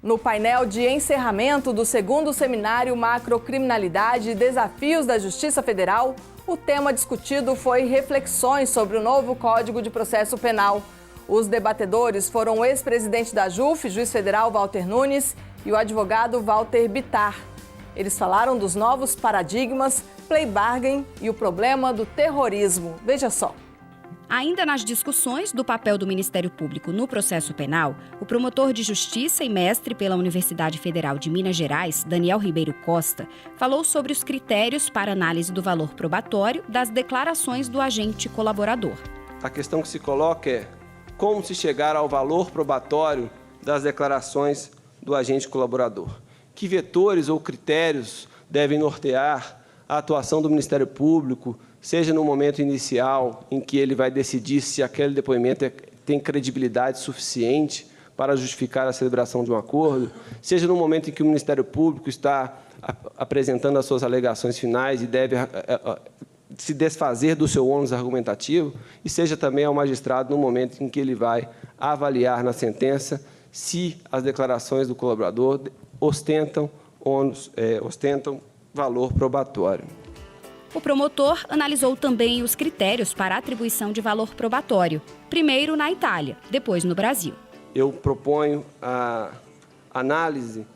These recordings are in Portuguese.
No painel de encerramento do segundo seminário Macrocriminalidade e Desafios da Justiça Federal, o tema discutido foi reflexões sobre o novo Código de Processo Penal. Os debatedores foram o ex-presidente da JUF, juiz federal Walter Nunes, e o advogado Walter Bittar. Eles falaram dos novos paradigmas, plea bargain e o problema do terrorismo. Veja só. Ainda nas discussões do papel do Ministério Público no processo penal, o promotor de justiça e mestre pela Universidade Federal de Minas Gerais, Daniel Ribeiro Costa, falou sobre os critérios para análise do valor probatório das declarações do agente colaborador. A questão que se coloca é como se chegar ao valor probatório das declarações do agente colaborador. Que vetores ou critérios devem nortear a atuação do Ministério Público, seja no momento inicial em que ele vai decidir se aquele depoimento tem credibilidade suficiente para justificar a celebração de um acordo, seja no momento em que o Ministério Público está apresentando as suas alegações finais e deve se desfazer do seu ônus argumentativo, e seja também ao magistrado no momento em que ele vai avaliar na sentença se as declarações do colaborador ostentam valor probatório. O promotor analisou também os critérios para a atribuição de valor probatório, primeiro na Itália, depois no Brasil. Eu proponho a análise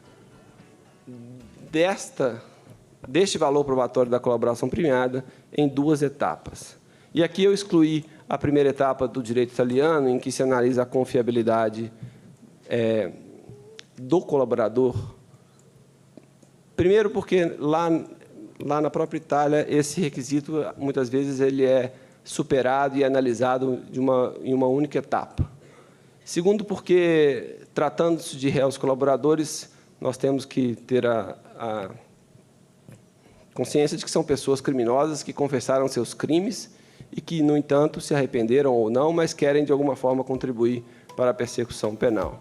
deste valor probatório da colaboração premiada em duas etapas. E aqui eu excluí a primeira etapa do direito italiano, em que se analisa a confiabilidade do colaborador. Primeiro porque lá na própria Itália, esse requisito, muitas vezes, ele é superado e analisado em uma única etapa. Segundo, porque, tratando-se de réus colaboradores, nós temos que ter a consciência de que são pessoas criminosas que confessaram seus crimes e que, no entanto, se arrependeram ou não, mas querem, de alguma forma, contribuir para a persecução penal.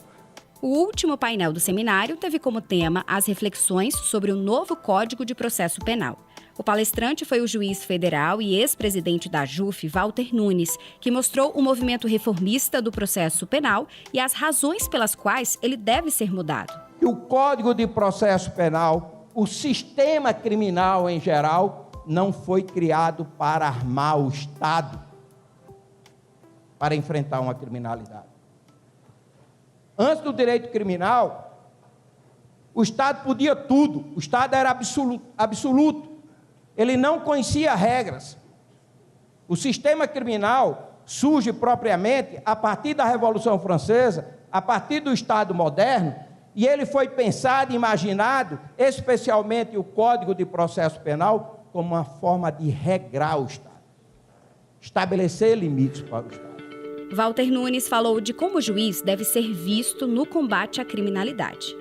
O último painel do seminário teve como tema as reflexões sobre o novo Código de Processo Penal. O palestrante foi o juiz federal e ex-presidente da JUF, Walter Nunes, que mostrou o movimento reformista do processo penal e as razões pelas quais ele deve ser mudado. O Código de Processo Penal, o sistema criminal em geral, não foi criado para armar o Estado, para enfrentar uma criminalidade. Antes do direito criminal, o Estado podia tudo, o Estado era absoluto, ele não conhecia regras. O sistema criminal surge propriamente a partir da Revolução Francesa, a partir do Estado moderno, e ele foi pensado e imaginado, especialmente o Código de Processo Penal, como uma forma de regrar o Estado, estabelecer limites para o Estado. Walter Nunes falou de como o juiz deve ser visto no combate à criminalidade.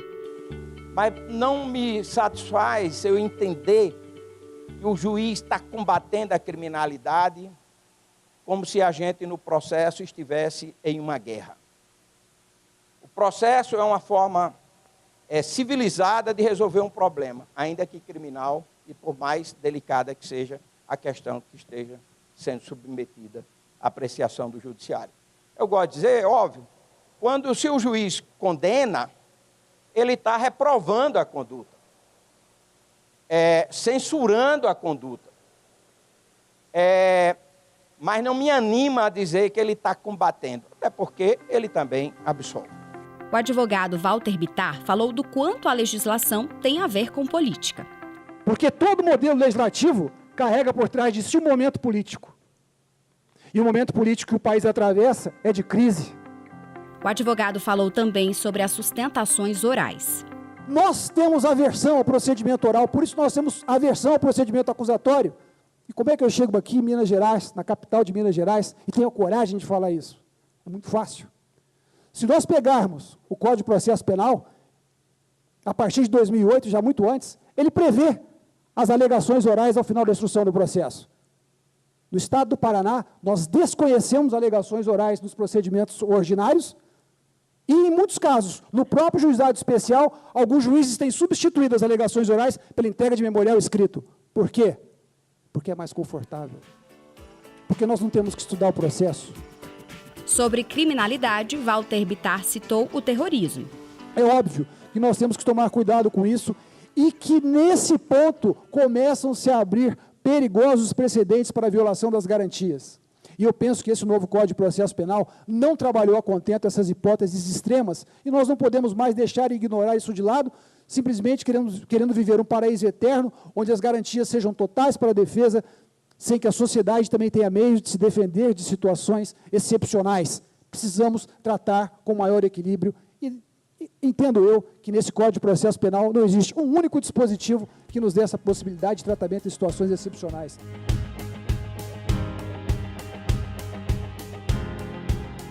Mas não me satisfaz eu entender que o juiz está combatendo a criminalidade como se a gente no processo estivesse em uma guerra. O processo é uma forma civilizada de resolver um problema, ainda que criminal, e por mais delicada que seja a questão que esteja sendo submetida à apreciação do judiciário. Eu gosto de dizer, óbvio, se o juiz condena, ele está reprovando a conduta, censurando a conduta, mas não me anima a dizer que ele está combatendo, até porque ele também absolve. O advogado Walter Bittar falou do quanto a legislação tem a ver com política. Porque todo modelo legislativo carrega por trás de si um momento político. E o momento político que o país atravessa é de crise. O advogado falou também sobre as sustentações orais. Nós temos aversão ao procedimento oral, por isso nós temos aversão ao procedimento acusatório. E como é que eu chego aqui em Minas Gerais, na capital de Minas Gerais, e tenho a coragem de falar isso? É muito fácil. Se nós pegarmos o Código de Processo Penal, a partir de 2008, já muito antes, ele prevê as alegações orais ao final da instrução do processo. No estado do Paraná, nós desconhecemos alegações orais nos procedimentos ordinários e, em muitos casos, no próprio juizado especial, alguns juízes têm substituído as alegações orais pela entrega de memorial escrito. Por quê? Porque é mais confortável. Porque nós não temos que estudar o processo. Sobre criminalidade, Walter Bittar citou o terrorismo. É óbvio que nós temos que tomar cuidado com isso e que nesse ponto começam a se abrir perigosos precedentes para a violação das garantias. E eu penso que esse novo Código de Processo Penal não trabalhou a contento essas hipóteses extremas e nós não podemos mais deixar e ignorar isso de lado, simplesmente querendo viver um paraíso eterno, onde as garantias sejam totais para a defesa, sem que a sociedade também tenha meios de se defender de situações excepcionais. Precisamos tratar com maior equilíbrio e entendo eu que nesse Código de Processo Penal não existe um único dispositivo que nos dê essa possibilidade de tratamento em situações excepcionais.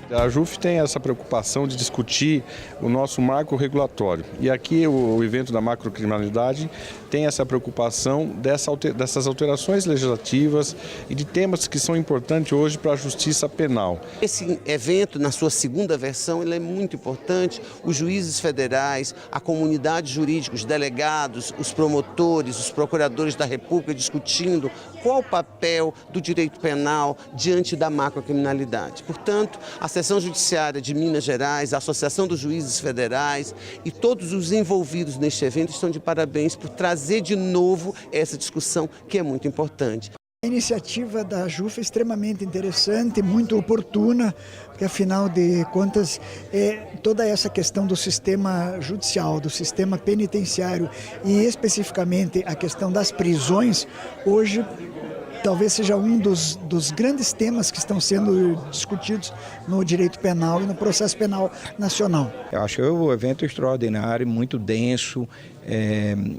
A JUF tem essa preocupação de discutir o nosso marco regulatório. E aqui o evento da macrocriminalidade tem essa preocupação dessas alterações legislativas e de temas que são importantes hoje para a justiça penal. Esse evento, na sua segunda versão, ele é muito importante. Os juízes federais, a comunidade jurídica, os delegados, os promotores, os procuradores da República discutindo qual o papel do direito penal diante da macrocriminalidade. Portanto, a Seção Judiciária de Minas Gerais, a Associação dos Juízes Federais e todos os envolvidos neste evento estão de parabéns por trazer de novo essa discussão que é muito importante. A iniciativa da JUF é extremamente interessante, muito oportuna, porque afinal de contas toda essa questão do sistema judicial, do sistema penitenciário e especificamente a questão das prisões, hoje talvez seja um dos grandes temas que estão sendo discutidos no direito penal e no processo penal nacional. Eu acho o evento extraordinário, muito denso,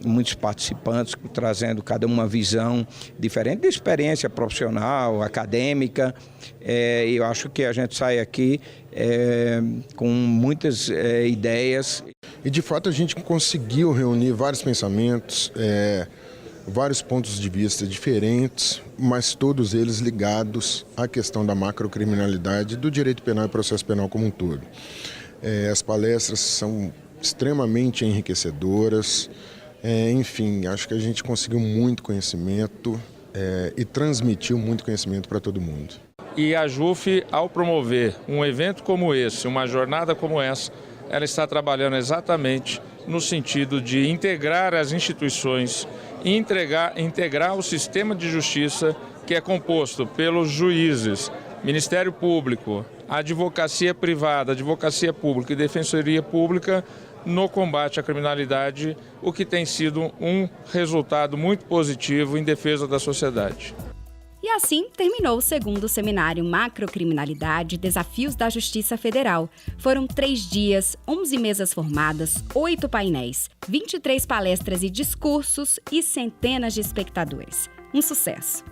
muitos participantes trazendo cada uma visão diferente de experiência profissional, acadêmica. Eu acho que a gente sai aqui com muitas ideias. E de fato a gente conseguiu reunir vários pensamentos, vários pontos de vista diferentes, mas todos eles ligados à questão da macrocriminalidade, do direito penal e processo penal como um todo. As palestras são extremamente enriquecedoras, enfim, acho que a gente conseguiu muito conhecimento e transmitiu muito conhecimento para todo mundo. E a JUF, ao promover um evento como esse, uma jornada como essa, ela está trabalhando exatamente no sentido de integrar as instituições, integrar o sistema de justiça que é composto pelos juízes, Ministério Público, advocacia privada, advocacia pública e defensoria pública no combate à criminalidade, o que tem sido um resultado muito positivo em defesa da sociedade. E assim terminou o segundo seminário Macrocriminalidade, Desafios da Justiça Federal. Foram 3 dias, 11 mesas formadas, 8 painéis, 23 palestras e discursos e centenas de espectadores. Um sucesso!